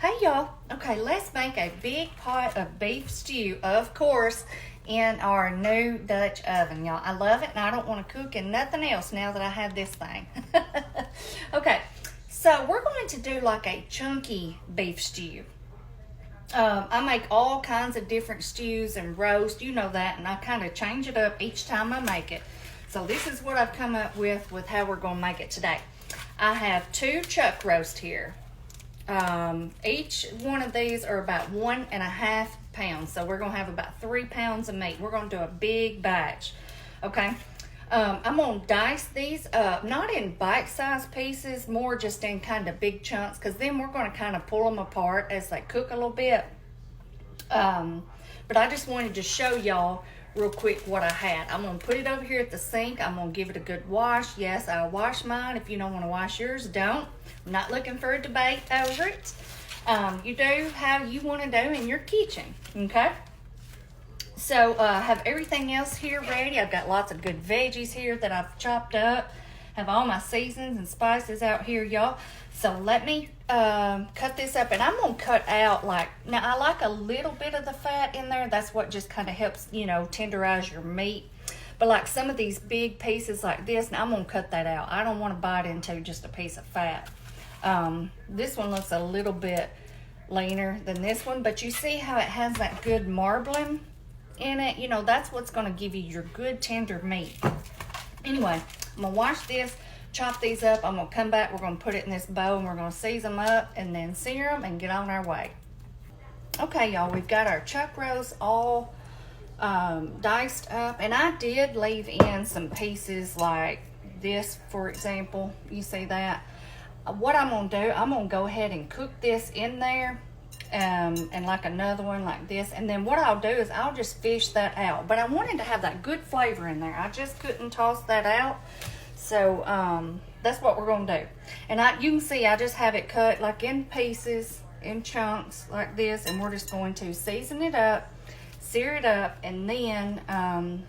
Hey y'all, okay, let's make a big pot of beef stew, of course, in our new Dutch oven, y'all. I love it and I don't want to cook in nothing else now that I have this thing. Okay, so we're going to do like a chunky beef stew. I make all kinds of different stews and roast, you know that, and I kind of change it up each time I make it. So this is what I've come up with how we're going to make it today. I have 2 chuck roast here. Each one of these are about 1.5 pounds. So we're going to have about 3 pounds of meat. We're going to do a big batch. Okay. I'm going to dice these up, not in bite-sized pieces, more just in kind of big chunks, because then we're going to kind of pull them apart as they cook a little bit. But I just wanted to show y'all real quick what I had. I'm going to put it over here at the sink. I'm going to give it a good wash. Yes, I'll wash mine. If you don't want to wash yours, don't. I'm not looking for a debate over it. You do how you want to do in your kitchen, okay? So I have everything else here ready. I've got lots of good veggies here that I've chopped up. Have all my seasonings and spices out here, y'all. So let me cut this up, and I'm going to cut out now I like a little bit of the fat in there. That's what just kind of helps, tenderize your meat. But like some of these big pieces like this, now I'm going to cut that out. I don't want to bite into just a piece of fat. This one looks a little bit leaner than this one, but you see how it has that good marbling in it? That's what's going to give you your good tender meat. Anyway, I'm going to wash this, chop these up. I'm going to come back. We're going to put it in this bowl, and we're going to season them up and then sear them and get on our way. Okay, y'all, we've got our chuck roast all diced up, and I did leave in some pieces like this, for example. You see that? What I'm going to do, I'm going to go ahead and cook this in there, and like another one like this, and then what I'll do is I'll just fish that out. But I wanted to have that good flavor in there. I just couldn't toss that out. So that's what we're going to do. And you can see I just have it cut like in pieces, in chunks like this, and we're just going to season it up, sear it up, and then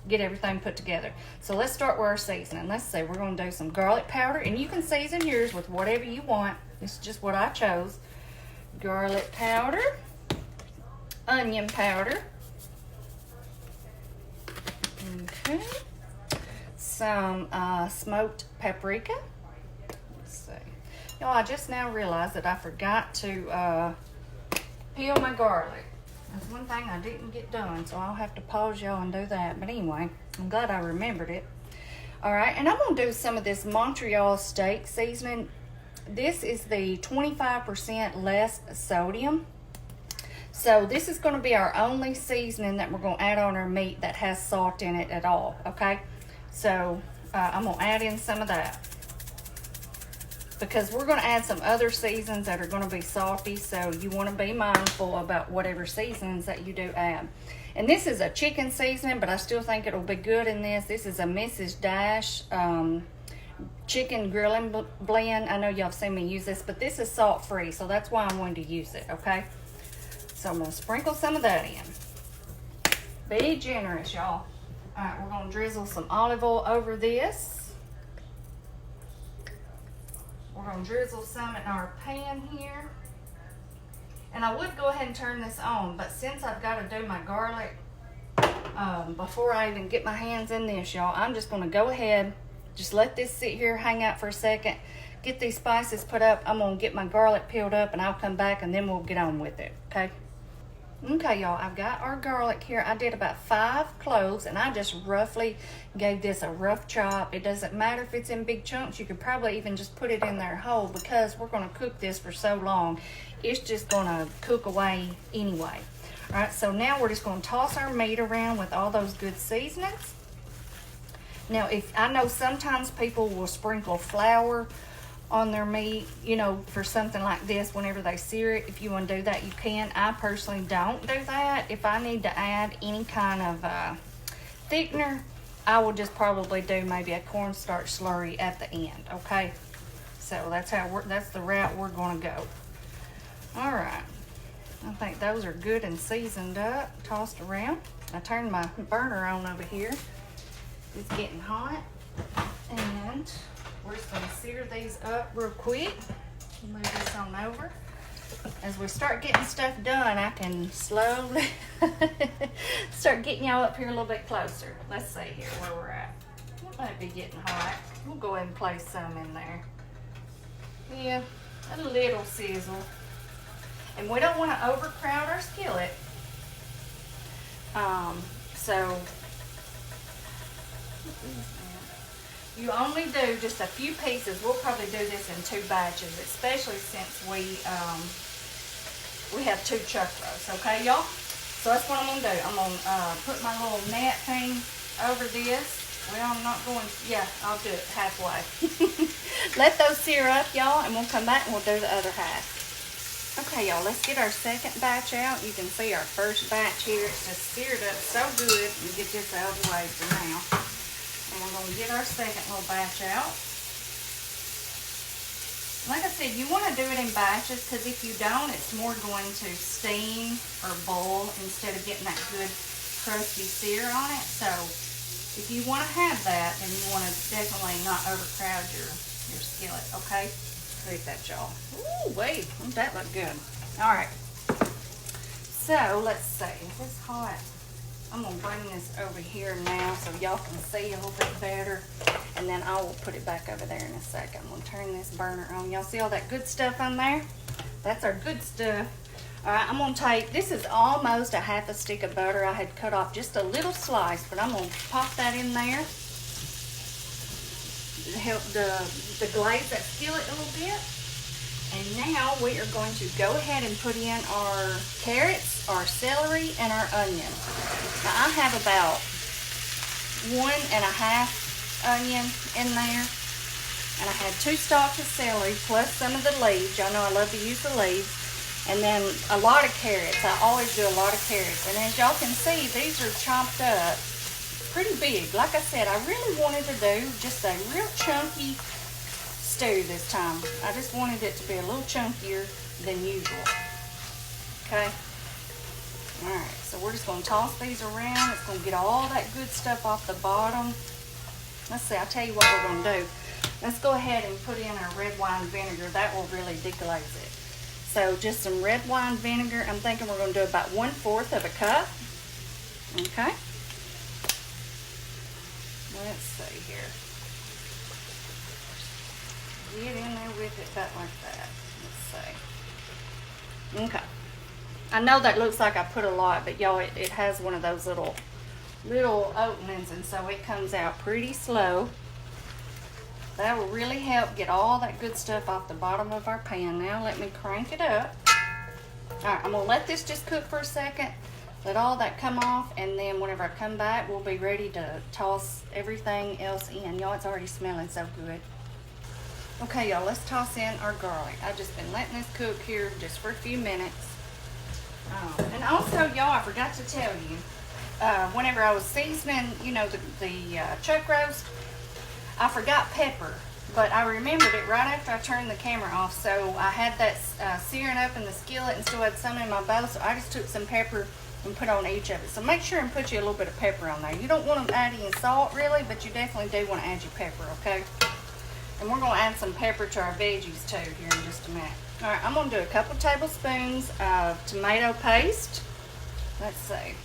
get everything put together. So let's start with our seasoning. Let's see, we're going to do some garlic powder, and you can season yours with whatever you want. This is just what I chose. Garlic powder, onion powder, okay, some smoked paprika. Let's see. Y'all, I just now realized that I forgot to peel my garlic. That's one thing I didn't get done, so I'll have to pause y'all and do that. But anyway, I'm glad I remembered it. All right, and I'm going to do some of this Montreal steak seasoning. This is the 25% less sodium. So this is going to be our only seasoning that we're going to add on our meat that has salt in it at all, okay? So I'm going to add in some of that, because we're going to add some other seasons that are going to be salty, so you want to be mindful about whatever seasons that you do add. And this is a chicken seasoning, but I still think it'll be good in this. This is a Mrs. Dash chicken grilling blend. I know y'all have seen me use this, but this is salt free, so that's why I'm going to use it, okay? So I'm going to sprinkle some of that in. Be generous, y'all. All right, we're going to drizzle some olive oil over this. We're going to drizzle some in our pan here. And I would go ahead and turn this on, but since I've got to do my garlic before I even get my hands in this, y'all, I'm just going to go ahead, just let this sit here, hang out for a second, get these spices put up. I'm going to get my garlic peeled up, and I'll come back, and then we'll get on with it, okay? Okay, y'all, I've got our garlic here. I did about 5 cloves, and I just roughly gave this a rough chop. It doesn't matter if it's in big chunks. You could probably even just put it in there whole, because we're going to cook this for so long. It's just going to cook away anyway. All right, so now we're just going to toss our meat around with all those good seasonings. Now, I know sometimes people will sprinkle flour on their meat, for something like this whenever they sear it. If you want to do that, you can. I personally don't do that. If I need to add any kind of thickener, I will just probably do maybe a cornstarch slurry at the end, okay? So that's the route we're going to go. All right. I think those are good and seasoned up, tossed around. I turned my burner on over here. It's getting hot, and we're just going to sear these up real quick. Move this on over. as we start getting stuff done, I can slowly start getting y'all up here a little bit closer. Let's see here where we're at. It might be getting hot. We'll go ahead and place some in there. Yeah, a little sizzle. And we don't want to overcrowd our skillet. So you only do just a few pieces. We'll probably do this in 2 batches, especially since we have 2 chuck roasts, okay, y'all? So that's what I'm gonna do. I'm gonna put my little net thing over this. Well, I'm not going, yeah, I'll do it halfway. Let those sear up, y'all, and we'll come back and we'll do the other half. Okay, y'all, let's get our second batch out. You can see our first batch here. It's just seared up so good. And get this out of the way for now. And we're going to get our second little batch out. Like I said, you want to do it in batches because if you don't, it's more going to steam or boil instead of getting that good crusty sear on it. So if you want to have that, then you want to definitely not overcrowd your skillet, okay? Look at that, y'all. Ooh, wait, doesn't that look good? All right. So let's see. Is this hot? I'm gonna bring this over here now so y'all can see a little bit better, and then I will put it back over there in a second. I'm gonna turn this burner on. Y'all see all that good stuff on there? That's our good stuff. All right, I'm gonna take, this is almost a half a stick of butter. I had cut off just a little slice, but I'm gonna pop that in there. Help the glaze that skillet a little bit. And now we are going to go ahead and put in our carrots, our celery, and our onion. Now I have about 1.5 onion in there, and I had 2 stalks of celery plus some of the leaves. Y'all know I love to use the leaves. And then a lot of carrots. I always do a lot of carrots. And as y'all can see, these are chopped up pretty big. Like I said, I really wanted to do just a real chunky stew this time. I just wanted it to be a little chunkier than usual. Okay. Alright, so we're just going to toss these around. It's going to get all that good stuff off the bottom. Let's see, I'll tell you what we're going to do. Let's go ahead and put in our red wine vinegar. That will really deglaze it. So just some red wine vinegar. I'm thinking we're going to do about 1/4 of a cup. Okay. Let's see here. Get in there with it about like that. Let's see. Okay. I know that looks like I put a lot, but y'all, it has one of those little openings, and so it comes out pretty slow. That will really help get all that good stuff off the bottom of our pan. Now let me crank it up. Alright, I'm going to let this just cook for a second. Let all that come off, and then whenever I come back, we'll be ready to toss everything else in. Y'all, it's already smelling so good. Okay, y'all, let's toss in our garlic. I've just been letting this cook here just for a few minutes. And also, y'all, I forgot to tell you, whenever I was seasoning, you know, the chuck roast, I forgot pepper, but I remembered it right after I turned the camera off. So I had that searing up in the skillet and still had some in my bowl, so I just took some pepper and put on each of it. So make sure and put you a little bit of pepper on there. You don't want to add any salt really, but you definitely do want to add your pepper, okay? And we're going to add some pepper to our veggies too here in just a minute. All right, I'm going to do a couple tablespoons of tomato paste. Let's see.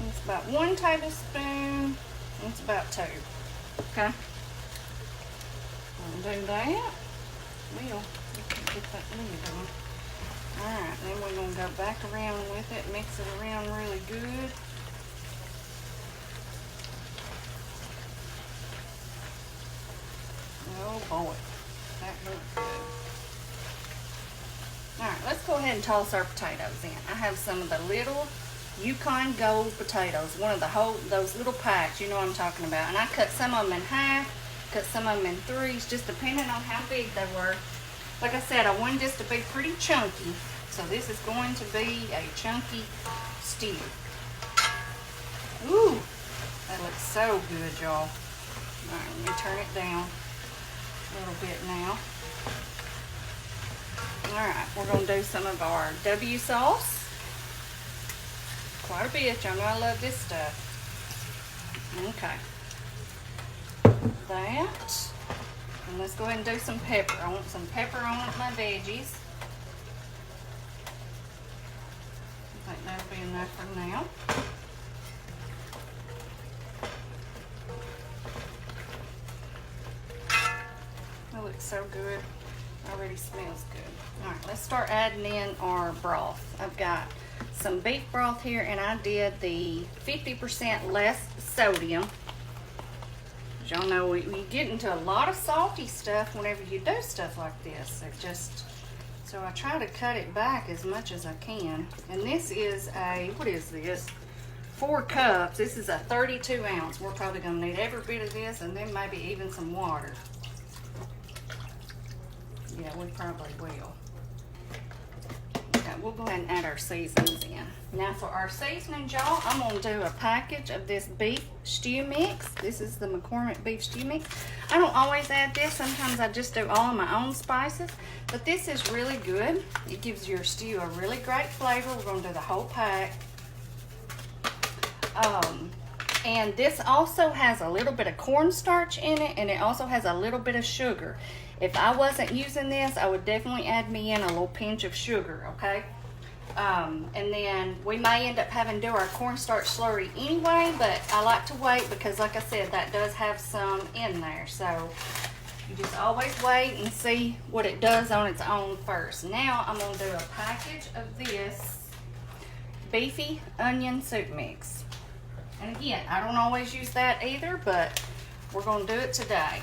It's about 1 tablespoon. It's about 2. Okay. I'll do that. Well, get that lid on. Alright, then we're going to go back around with it, mix it around really good. Oh boy, that looks good. Alright, let's go ahead and toss our potatoes in. I have some of the little Yukon Gold potatoes, one of those little packs, you know what I'm talking about. And I cut some of them in half, cut some of them in 3s, just depending on how big they were. Like I said, I wanted this to be pretty chunky, so this is going to be a chunky stew. Ooh, that looks so good, y'all. All right, let me turn it down a little bit now. All right, we're going to do some of our W sauce. Quite a bit, y'all know I love this stuff. Okay. That. And let's go ahead and do some pepper. I want some pepper on my veggies. think that'll be enough for now. That looks so good. Already smells good. All right, let's start adding in our broth. I've got some beef broth here, and I did the 50% less sodium. As y'all know, we get into a lot of salty stuff whenever you do stuff like this. So I try to cut it back as much as I can. And this is what is this? 4 cups. This is a 32 ounce. We're probably gonna need every bit of this, and then maybe even some water. Yeah, we probably will. Okay, we'll go ahead and add our seasonings in. Now for our seasonings, y'all, I'm gonna do a package of this beef stew mix. This is the McCormick beef stew mix. I don't always add this. Sometimes I just do all of my own spices, but this is really good. It gives your stew a really great flavor. We're gonna do the whole pack. And this also has a little bit of cornstarch in it, and it also has a little bit of sugar. If I wasn't using this, I would definitely add me in a little pinch of sugar, okay? And then we may end up having to do our cornstarch slurry anyway, but I like to wait because, like I said, that does have some in there. So you just always wait and see what it does on its own first. Now I'm going to do a package of this beefy onion soup mix. And again, I don't always use that either, but we're going to do it today.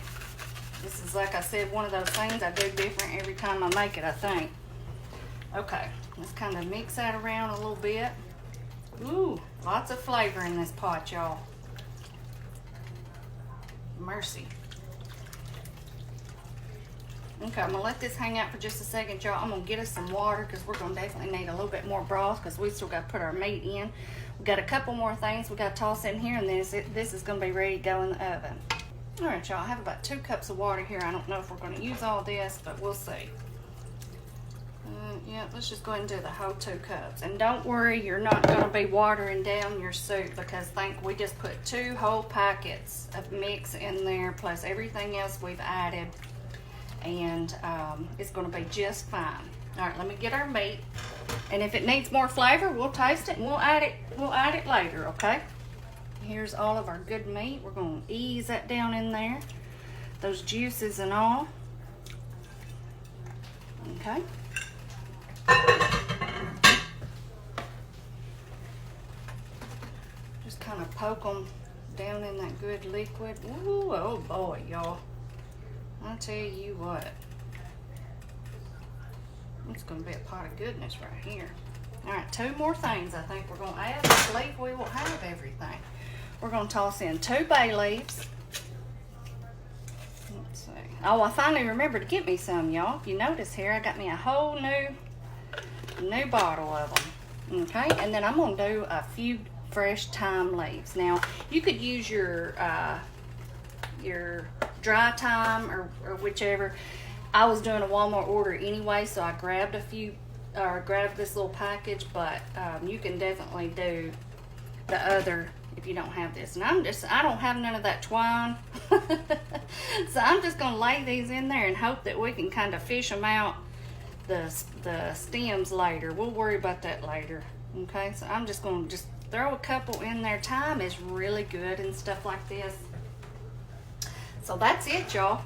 This is, like I said, one of those things I do different every time I make it, I think. Okay, let's kind of mix that around a little bit. Ooh, lots of flavor in this pot, y'all. Mercy. Okay, I'm going to let this hang out for just a second, y'all. I'm going to get us some water because we're going to definitely need a little bit more broth because we still got to put our meat in. We got a couple more things we got to toss in here, and then this is going to be ready to go in the oven. All right, y'all, I have about 2 cups of water here. I don't know if we're going to use all this, but we'll see. Yeah, let's just go ahead and do the whole 2 cups. And don't worry, you're not going to be watering down your soup because we just put 2 whole packets of mix in there plus everything else we've added. And it's going to be just fine. All right, let me get our meat. And if it needs more flavor, we'll taste it and we'll add it later, okay? Here's all of our good meat. We're going to ease that down in there. Those juices and all. Okay. Just kind of poke them down in that good liquid. Ooh, oh boy, y'all. I tell you what. It's going to be a pot of goodness right here. All right, 2 more things I think we're going to add. I believe we will have everything. We're going to toss in 2 bay leaves. Let's see. Oh, I finally remembered to get me some, y'all. If you notice here, I got me a whole new bottle of them. Okay, and then I'm going to do a few fresh thyme leaves. Now, you could use your dry thyme or whichever. I was doing a Walmart order anyway, so I grabbed grabbed this little package, but you can definitely do the other if you don't have this. And I don't have none of that twine. So I'm just gonna lay these in there and hope that we can kind of fish them out the stems later. We'll worry about that later. Okay, so I'm just gonna throw a couple in there. Thyme is really good and stuff like this. So that's it, y'all.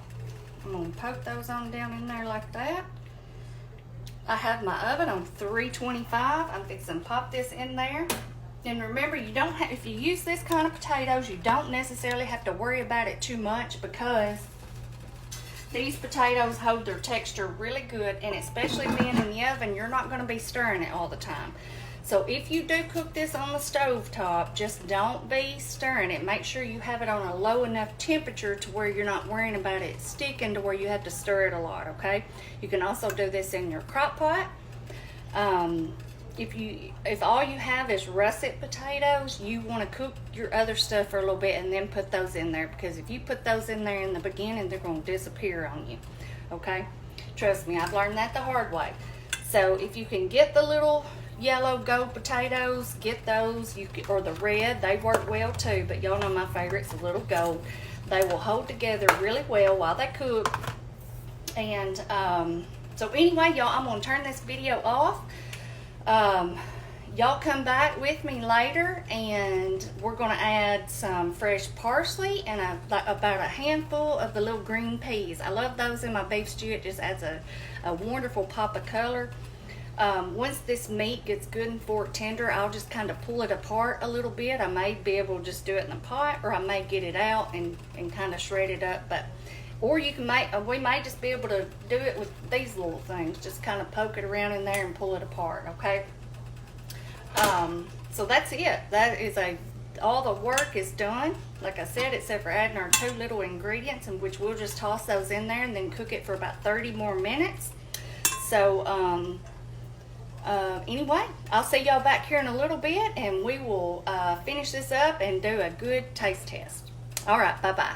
I'm gonna poke those on down in there like that. I have my oven on 325. I'm fixing to pop this in there. And remember, if you use this kind of potatoes, you don't necessarily have to worry about it too much because these potatoes hold their texture really good, and especially being in the oven, you're not going to be stirring it all the time. So if you do cook this on the stove top, just don't be stirring it. Make sure you have it on a low enough temperature to where you're not worrying about it sticking to where you have to stir it a lot, okay? You can also do this in your crock pot. If all you have is russet potatoes, you want to cook your other stuff for a little bit and then put those in there, because if you put those in there in the beginning, they're going to disappear on you, okay? Trust me, I've learned that the hard way. So if you can get the little yellow gold potatoes, get those, or the red, they work well too, but y'all know my favorite's the little gold. They will hold together really well while they cook. And so anyway, y'all, I'm going to turn this video off. y'all come back with me later, and we're gonna add some fresh parsley and about a handful of the little green peas. I love those in my beef stew. It just adds a wonderful pop of color. Once this meat gets good and fork tender, I'll just kind of pull it apart a little bit. I may be able to just do it in the pot, or I may get it out and kind of shred it up. Or you can we may just be able to do it with these little things. Just kind of poke it around in there and pull it apart, okay? So that's it. That is all the work is done. Like I said, except for adding our 2 little ingredients, in which we'll just toss those in there and then cook it for about 30 more minutes. So, anyway, I'll see y'all back here in a little bit, and we will finish this up and do a good taste test. All right, bye-bye.